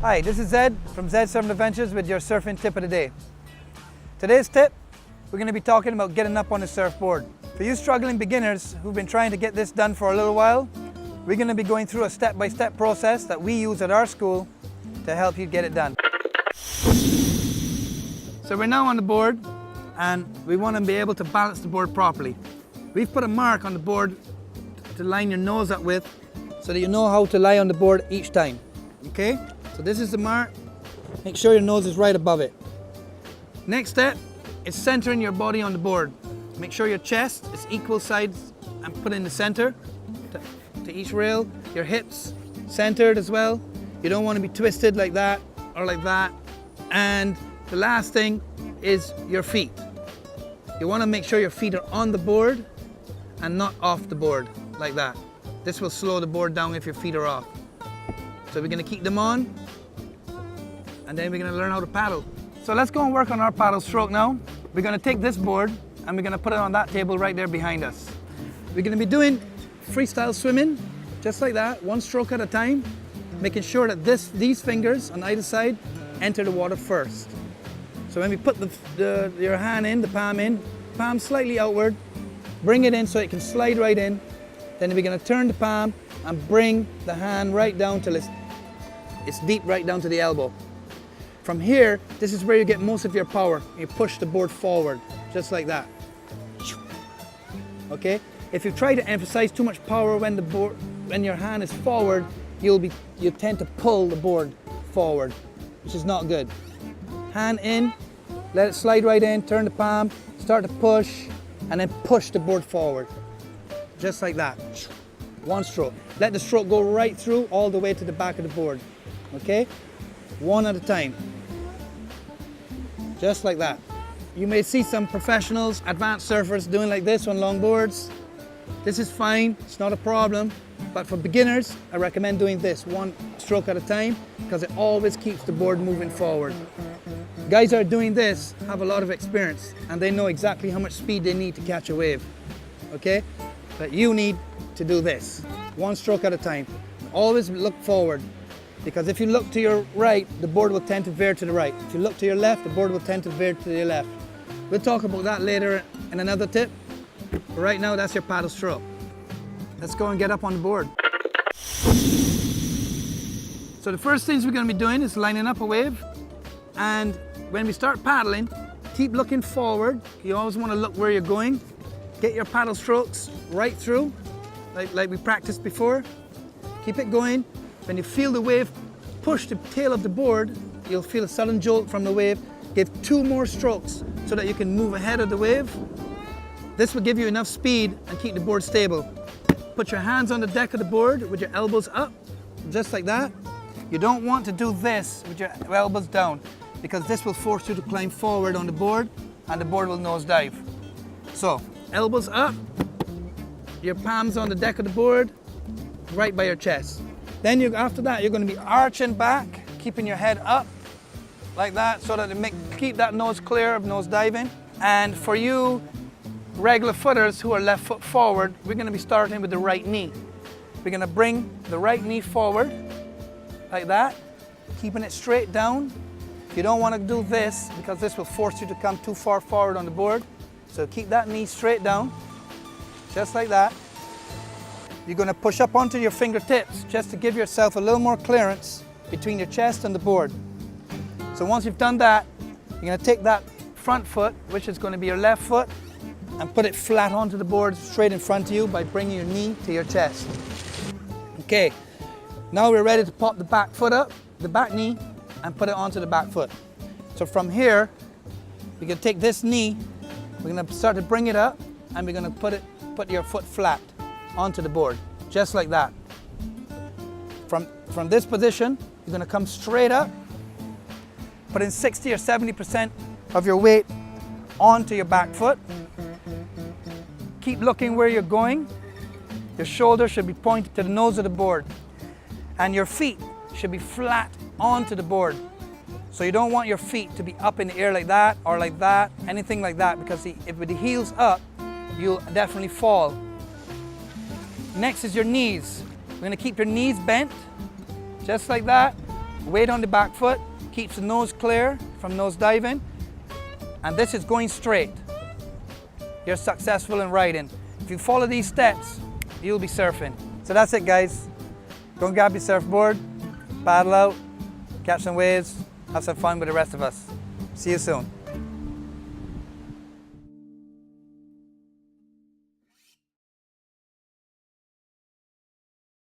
Hi, this is Zed from Zed Surfing Adventures with your surfing tip of the day. Today's tip, we're going to be talking about getting up on the surfboard. For you struggling beginners who've been trying to get this done for a little while, we're going to be going through a step-by-step process that we use at our school to help you get it done. So we're now on the board and we want to be able to balance the board properly. We've put a mark on the board to line your nose up with so that you know how to lie on the board each time. Okay? So this is the mark. Make sure your nose is right above it. Next step is centering your body on the board. Make sure your chest is equal sides and put in the center to each rail. Your hips centered as well. You don't want to be twisted like that or like that. And the last thing is your feet. You want to make sure your feet are on the board and not off the board like that. This will slow the board down if your feet are off. So we're going to keep them on and then we're going to learn how to paddle. So let's go and work on our paddle stroke now. We're going to take this board and we're going to put it on that table right there behind us. We're going to be doing freestyle swimming, just like that, one stroke at a time, making sure that these fingers on either side enter the water first. So when we put your hand in, the palm slightly outward, bring it in so it can slide right in. Then we're going to turn the palm and bring the hand right down till it's deep right down to the elbow. From here, this is where you get most of your power. You push the board forward, just like that. Okay? If you try to emphasize too much power when your hand is forward, you tend to pull the board forward, which is not good. Hand in, let it slide right in, turn the palm, start to push, and then push the board forward. Just like that. One stroke. Let the stroke go right through all the way to the back of the board. Okay? One at a time. Just like that. You may see some professionals, advanced surfers doing like this on longboards. This is fine, it's not a problem. But for beginners, I recommend doing this one stroke at a time because it always keeps the board moving forward. Guys that are doing this have a lot of experience and they know exactly how much speed they need to catch a wave. Okay? But you need to do this, one stroke at a time. Always look forward, because if you look to your right, the board will tend to veer to the right. If you look to your left, the board will tend to veer to your left. We'll talk about that later in another tip. But right now, that's your paddle stroke. Let's go and get up on the board. So the first things we're going to be doing is lining up a wave. And when we start paddling, keep looking forward. You always want to look where you're going. Get your paddle strokes right through, like we practiced before. Keep it going. When you feel the wave push the tail of the board, you'll feel a sudden jolt from the wave. Give 2 more strokes so that you can move ahead of the wave. This will give you enough speed and keep the board stable. Put your hands on the deck of the board with your elbows up, just like that. You don't want to do this with your elbows down because this will force you to climb forward on the board and the board will nosedive. So, elbows up, your palms on the deck of the board, right by your chest. Then after that, you're going to be arching back, keeping your head up like that so that keep that nose clear of nose diving. And for you regular footers who are left foot forward, we're going to be starting with the right knee. We're going to bring the right knee forward like that, keeping it straight down. You don't want to do this because this will force you to come too far forward on the board. So keep that knee straight down, just like that. You're going to push up onto your fingertips just to give yourself a little more clearance between your chest and the board. So once you've done that, you're going to take that front foot, which is going to be your left foot, and put it flat onto the board straight in front of you by bringing your knee to your chest. Okay, now we're ready to pop the back foot up, the back knee, and put it onto the back foot. So from here, we're going to take this knee, we're going to start to bring it up, and we're going to put your foot flat onto the board, just like that. From this position, you're going to come straight up, putting 60 or 70% of your weight onto your back foot. Keep looking where you're going. Your shoulders should be pointed to the nose of the board, and your feet should be flat onto the board. So you don't want your feet to be up in the air like that or like that, anything like that, because if with the heels up, you'll definitely fall. Next is your knees. We're going to keep your knees bent, just like that. weight on the back foot, keeps the nose clear from nose diving, and this is going straight. You're successful in riding. If you follow these steps, you'll be surfing. So that's it, guys. Go and grab your surfboard, paddle out, catch some waves, have some fun with the rest of us. See you soon.